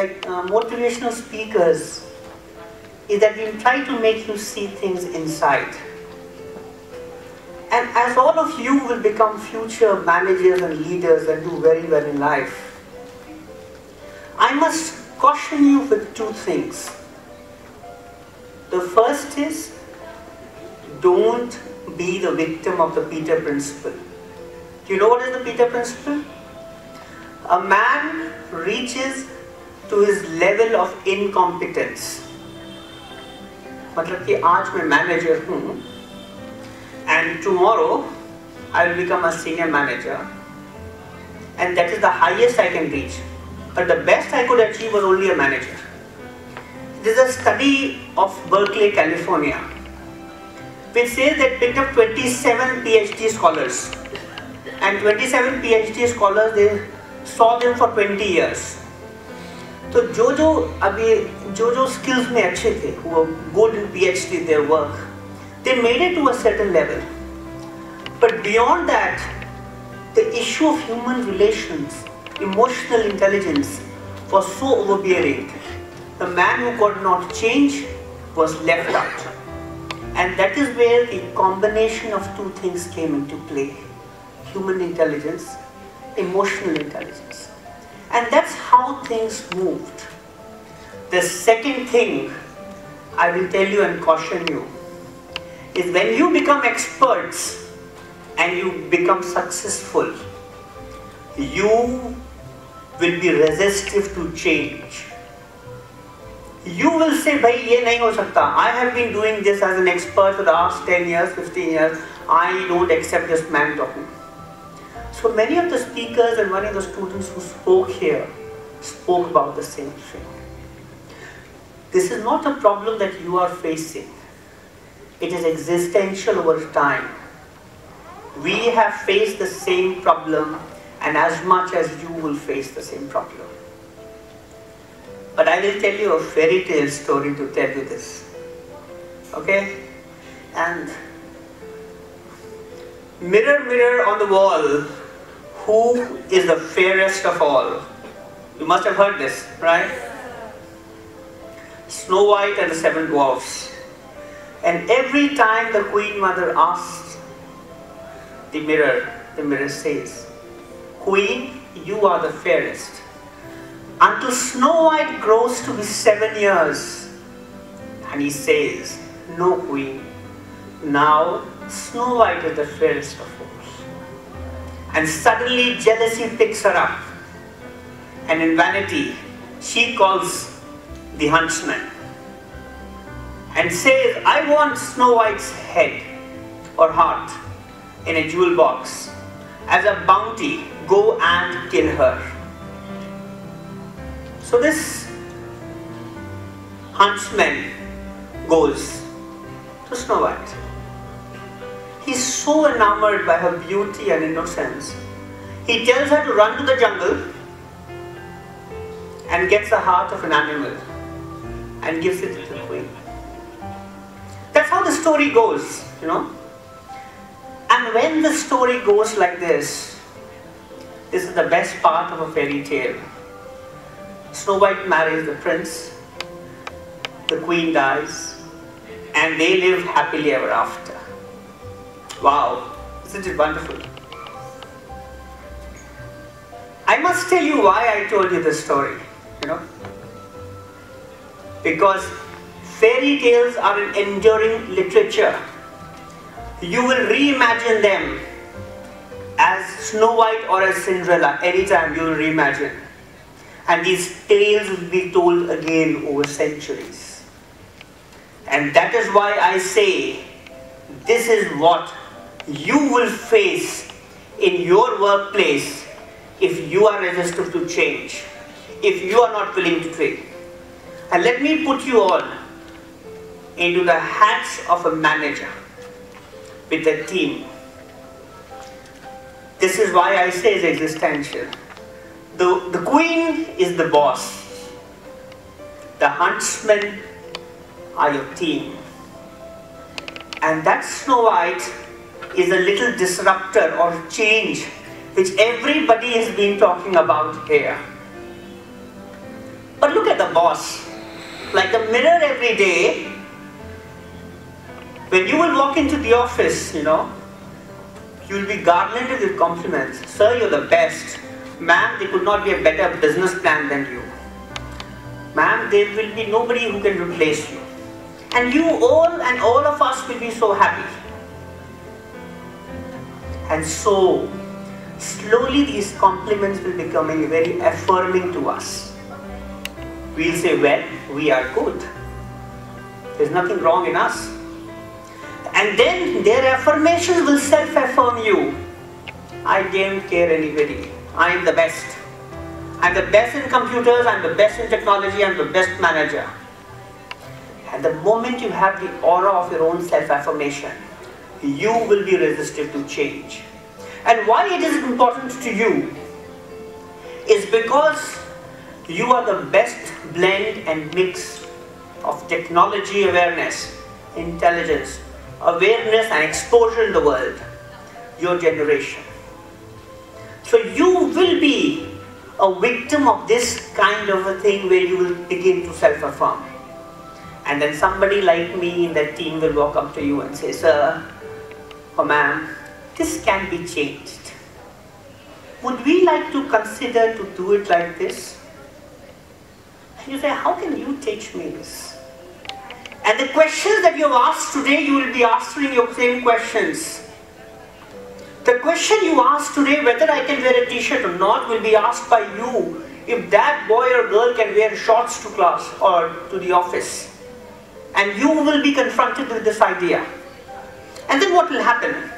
motivational speakers is that we try to make you see things inside. And as all of you will become future managers and leaders and do very well in life, I must caution you with two things. The first is, don't be the victim of the Peter Principle. Do you know what is the Peter Principle? A man reaches to his level of incompetence. मतलब कि आज मैं manager हूँ and tomorrow I will become a senior manager, and that is the highest I can reach. But the best I could achieve was only a manager. There is a study of Berkeley, California, which says that picked up 27 PhD scholars, and 27 PhD scholars, they saw them for 20 years. So जो skills में अच्छे थे, who were good in PhD in their work, they made it to a certain level. But beyond that, the issue of human relations, emotional intelligence was so overbearing. The man who could not change was left out. And that is where the combination of two things came into play. Human intelligence, emotional intelligence. And that's how things moved. The second thing I will tell you and caution you is when you become experts and you become successful, you will be resistive to change. You will say, bhai, ye nahi ho sakta. I have been doing this as an expert for the last 10 years, 15 years. I don't accept this man talking. So many of the speakers and many of the students who spoke here spoke about the same thing. This is not a problem that you are facing. It is existential over time. We have faced the same problem, and as much as you will face the same problem. But I will tell you a fairy tale story to tell you this. Okay? And mirror, mirror on the wall, who is the fairest of all? You must have heard this, right? Snow White and the Seven Dwarfs. And every time the Queen Mother asks the mirror says, Queen, you are the fairest. Until Snow White grows to be 7 years. And he says, no, Queen. Now Snow White is the fairest of all. And suddenly jealousy picks her up. And in vanity, she calls the huntsman and says, I want Snow White's head or heart in a jewel box. As a bounty, go and kill her. So this huntsman goes to Snow White. He's so enamored by her beauty and innocence. He tells her to run to the jungle and gets the heart of an animal and gives it to the queen. That's how the story goes, you know. And when the story goes like this is the best part of a fairy tale. Snow White marries the prince, the queen dies, and they live happily ever after. Wow, isn't it wonderful? I must tell you why I told you this story, you know. Because fairy tales are an enduring literature. You will reimagine them as Snow White or as Cinderella. Anytime you will reimagine. And these tales will be told again over centuries. And that is why I say, this is what you will face in your workplace if you are resistant to change, if you are not willing to train. And let me put you all into the hats of a manager with a team. This is why I say it's existential. The queen is the boss. The huntsmen are your team. And that Snow White is a little disruptor or change which everybody has been talking about here. But look boss. Like a mirror every day. When you will walk into the office, you will be garlanded with compliments. Sir, you're the best. Ma'am, there could not be a better business plan than you. Ma'am, there will be nobody who can replace you. And you all of us will be so happy. And so, slowly these compliments will becoming very affirming to us. We'll say, well, we are good. There's nothing wrong in us. And then their affirmations will self-affirm you. I don't care anybody. I am the best. I'm the best in computers, I'm the best in technology, I'm the best manager. And the moment you have the aura of your own self-affirmation, you will be resistant to change. And why it is important to you is because you are the best blend and mix of technology awareness, intelligence, awareness and exposure in the world, your generation. So you will be a victim of this kind of a thing where you will begin to self-affirm. And then somebody like me in that team will walk up to you and say, sir, or ma'am, this can be changed. Would we like to consider to do it like this? And you say, how can you teach me this? And the questions that you have asked today, you will be answering your same questions. The question you asked today, whether I can wear a t-shirt or not, will be asked by you if that boy or girl can wear shorts to class or to the office. And you will be confronted with this idea. And then what will happen?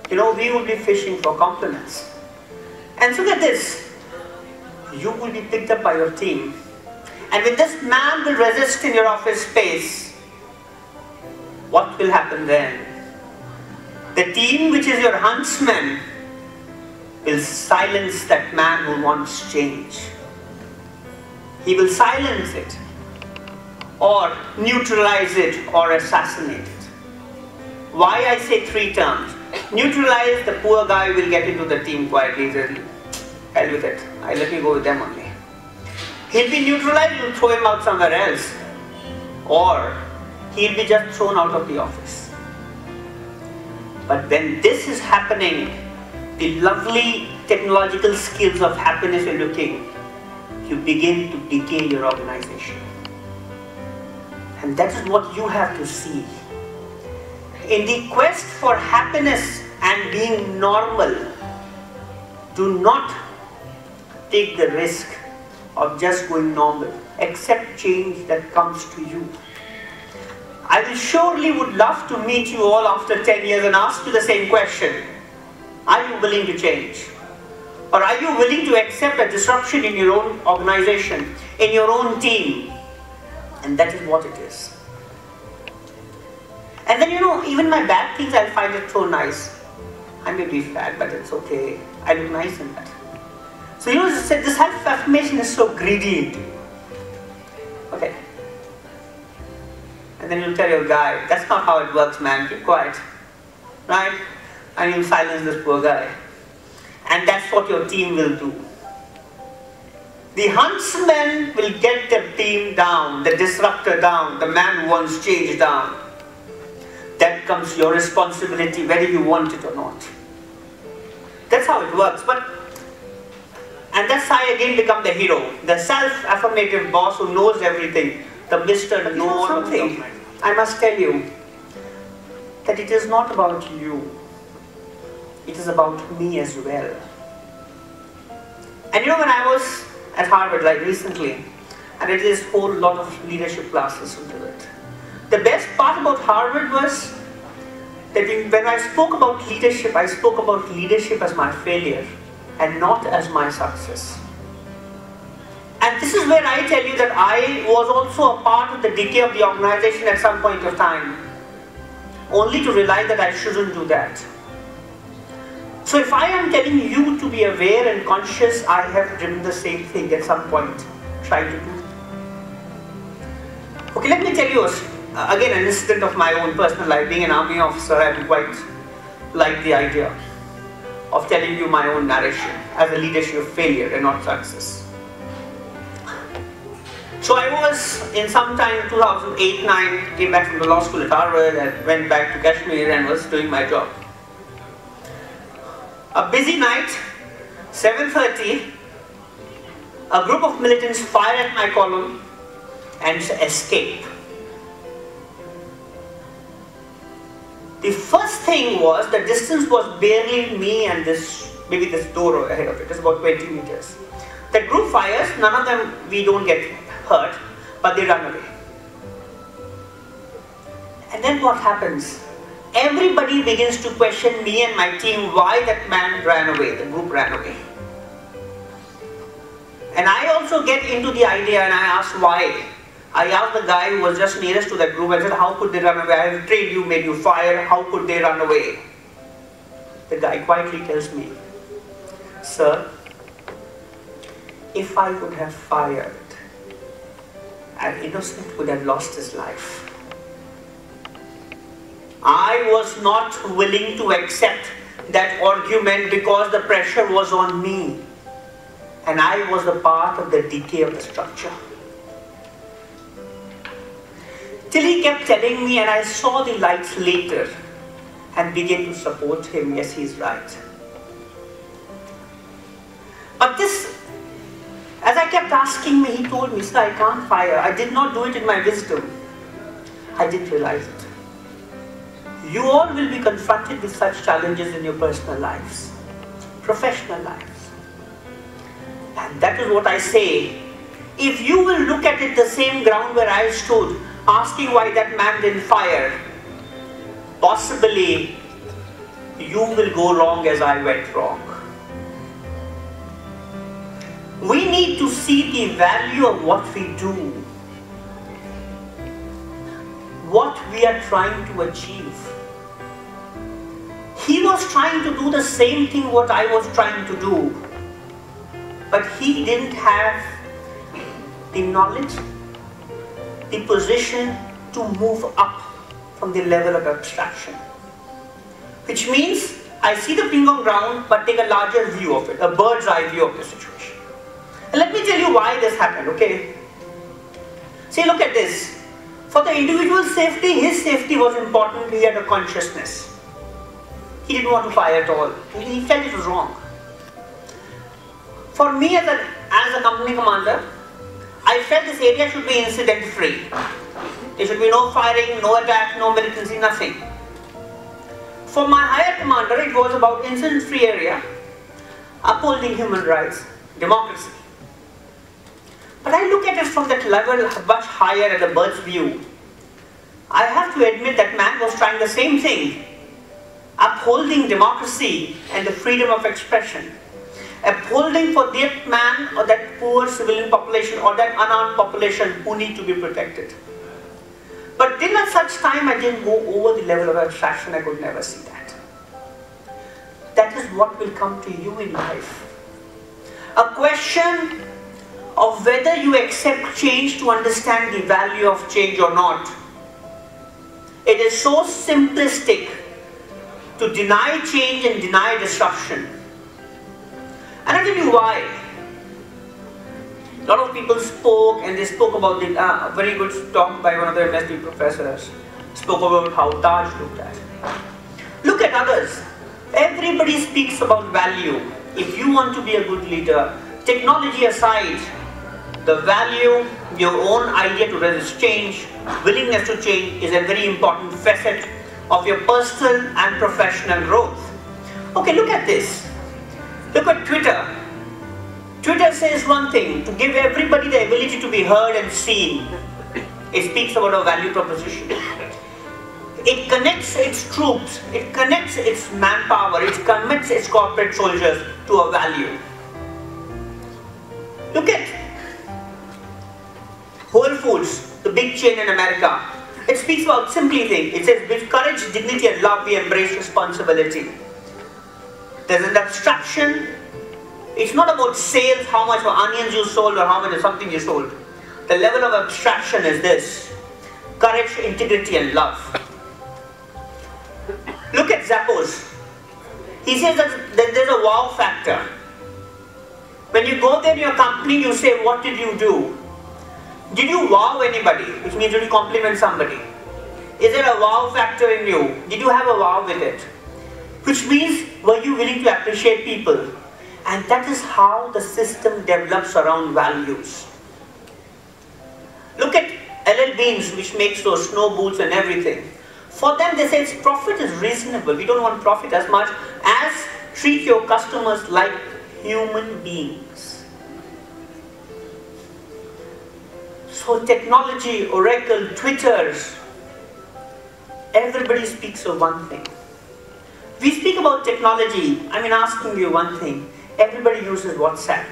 We will be fishing for compliments. And so get this, you will be picked up by your team. And when this man will resist in your office space, what will happen then? The team, which is your huntsman, will silence that man who wants change. He will silence it, or neutralize it, or assassinate it. Why I say three terms. Neutralize, the poor guy will get into the team quietly. Hell with it. Let me go with them only. He'll be neutralized, you'll throw him out somewhere else. Or he'll be just thrown out of the office. But when this is happening, the lovely technological skills of happiness you're looking, you begin to decay your organization. And that is what you have to see. In the quest for happiness and being normal, do not take the risk of just going normal. Accept change that comes to you. I will surely would love to meet you all after 10 years and ask you the same question. Are you willing to change? Or are you willing to accept a disruption in your own organization, in your own team? And that is what it is. And then even my bad things, I'll find it so nice. I may be fat, but it's okay. I look nice in that. So this self-affirmation is so greedy into you. Okay. And then you'll tell your guy, that's not how it works, man, keep quiet. Right? And you'll silence this poor guy. And that's what your team will do. The huntsman will get the team down, the disruptor down, the man who wants change down. That comes your responsibility whether you want it or not. That's how it works. And that's how I again become the hero. The self-affirmative boss who knows everything. The Mr. Know something. I must tell you that it is not about you. It is about me as well. And when I was at Harvard like recently, and it is a whole lot of leadership classes into it. The best part about Harvard was that when I spoke about leadership, I spoke about leadership as my failure and not as my success. And this is where I tell you that I was also a part of the decay of the organization at some point of time, only to realize that I shouldn't do that. So if I am telling you to be aware and conscious, I have driven the same thing at some point, trying to do. Okay, let me tell you again an incident of my own personal life. Being an army officer, I quite like the idea of telling you my own narration as a leadership of failure and not success. So I was in some time 2008-9, came back from the law school at Harvard and went back to Kashmir and was doing my job. A busy night, 7:30, a group of militants fire at my column and escape. The first thing was, the distance was barely me and maybe this door ahead of it, it's about 20 meters. The group fires, none of them, we don't get hurt, but they run away. And then what happens? Everybody begins to question me and my team why that man ran away, the group ran away. And I also get into the idea and I ask why. I asked the guy who was just nearest to that group, I said, how could they run away? I have trained you, made you fire, how could they run away? The guy quietly tells me, sir, if I would have fired, an innocent would have lost his life. I was not willing to accept that argument because the pressure was on me. And I was a part of the decay of the structure. Till he kept telling me, and I saw the lights later and began to support him. Yes, he's right. But this, as I kept asking me, he told me, sir, I can't fire. I did not do it in my wisdom. I didn't realize it. You all will be confronted with such challenges in your personal lives, professional lives. And that is what I say. If you will look at it the same ground where I stood, asking why that man didn't fire, possibly you will go wrong as I went wrong. We need to see the value of what we do, what we are trying to achieve. He was trying to do the same thing what I was trying to do, but he didn't have the knowledge, the position to move up from the level of abstraction. Which means, I see the ping pong ground, but take a larger view of it, a bird's eye view of the situation. And let me tell you why this happened, okay? See, look at this. For the individual's safety, his safety was important. He had a consciousness. He didn't want to fire at all. He felt it was wrong. For me as a company commander, I felt this area should be incident-free. There should be no firing, no attack, no militancy, nothing. For my higher commander, it was about incident-free area, upholding human rights, democracy. But I look at it from that level much higher at a bird's view. I have to admit that man was trying the same thing, upholding democracy and the freedom of expression. Upholding for that man or that poor civilian population or that unarmed population who need to be protected. But till at such time I didn't go over the level of abstraction, I could never see that. That is what will come to you in life. A question of whether you accept change to understand the value of change or not. It is so simplistic to deny change and deny disruption. And I'll tell you why. A lot of people spoke, and they spoke about the very good talk by one of the MSD professors. Spoke about how Taj looked at. Look at others. Everybody speaks about value. If you want to be a good leader, technology aside, the value, your own idea to resist change, willingness to change is a very important facet of your personal and professional growth. Okay, look at this. Look at Twitter. Twitter says one thing, to give everybody the ability to be heard and seen. It speaks about a value proposition. It connects its troops, it connects its manpower, it commits its corporate soldiers to a value. Look at Whole Foods, the big chain in America. It speaks about simply thing. It says, with courage, dignity and love, we embrace responsibility. There's an abstraction. It's not about sales, how much of onions you sold or how much of something you sold. The level of abstraction is this. Courage, integrity and love. Look at Zappos. He says that there's a wow factor. When you go there in your company, you say, what did you do? Did you wow anybody? Which means did you compliment somebody? Is there a wow factor in you? Did you have a wow with it? Which means, were you willing to appreciate people? And that is how the system develops around values. Look at LL Beans, which makes those snow boots and everything. For them, they say its profit is reasonable. We don't want profit as much as treat your customers like human beings. So technology, Oracle, Twitter, everybody speaks of one thing. We speak about technology. I mean, asking you one thing. Everybody uses WhatsApp.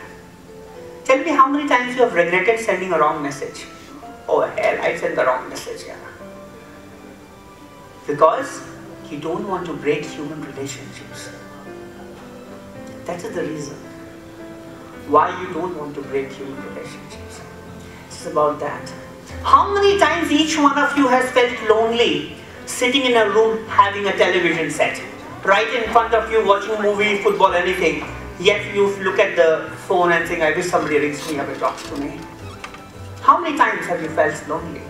Tell me how many times you have regretted sending a wrong message. Oh hell, I sent the wrong message, yeah. Because you don't want to break human relationships. That is the reason why you don't want to break human relationships. It's about that. How many times each one of you has felt lonely sitting in a room having a television set right in front of you, watching movie, football, anything, yet you look at the phone and think, I wish somebody rings me up and talks to me. How many times have you felt lonely?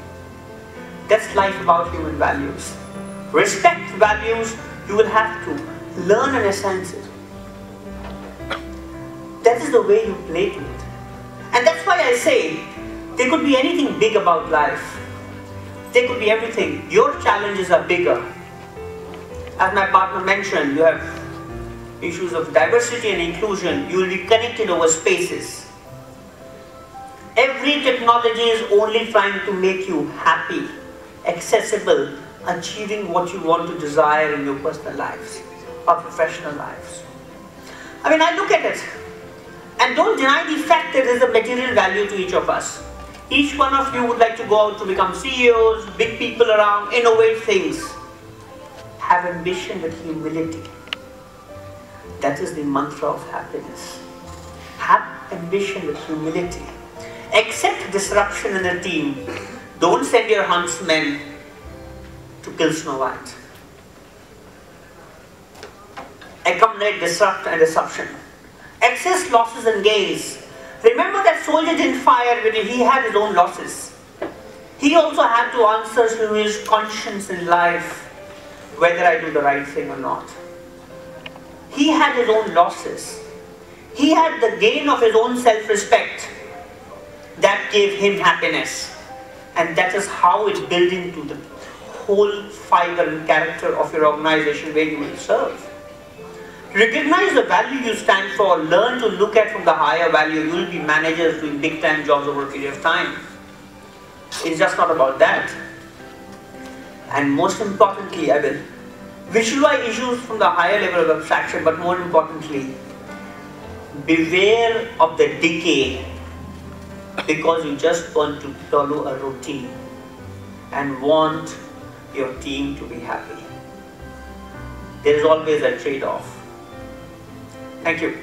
That's life about human values. Respect values, you will have to learn and sense it. That is the way you play to it. And that's why I say, there could be anything big about life. There could be everything. Your challenges are bigger. As my partner mentioned, you have issues of diversity and inclusion. You will be connected over spaces. Every technology is only trying to make you happy, accessible, achieving what you want to desire in your personal lives or professional lives. I mean, I look at it, and don't deny the fact that there is a material value to each of us. Each one of you would like to go out to become CEOs, big people around, innovate things. Have ambition with humility. That is the mantra of happiness. Have ambition with humility. Accept disruption in a team. Don't send your huntsmen to kill Snow White. Accommodate disrupt and disruption. Access losses and gains. Remember that soldier didn't fire when he had his own losses. He also had to answer to his conscience in life, whether I do the right thing or not. He had his own losses. He had the gain of his own self-respect. That gave him happiness. And that is how it built into the whole fiber and character of your organization where you will serve. Recognize the value you stand for. Learn to look at from the higher value. You will be managers doing big time jobs over a period of time. It's just not about that. And most importantly, I will visualize issues from the higher level of abstraction, but more importantly, beware of the decay, because you just want to follow a routine and want your team to be happy. There is always a trade-off. Thank you.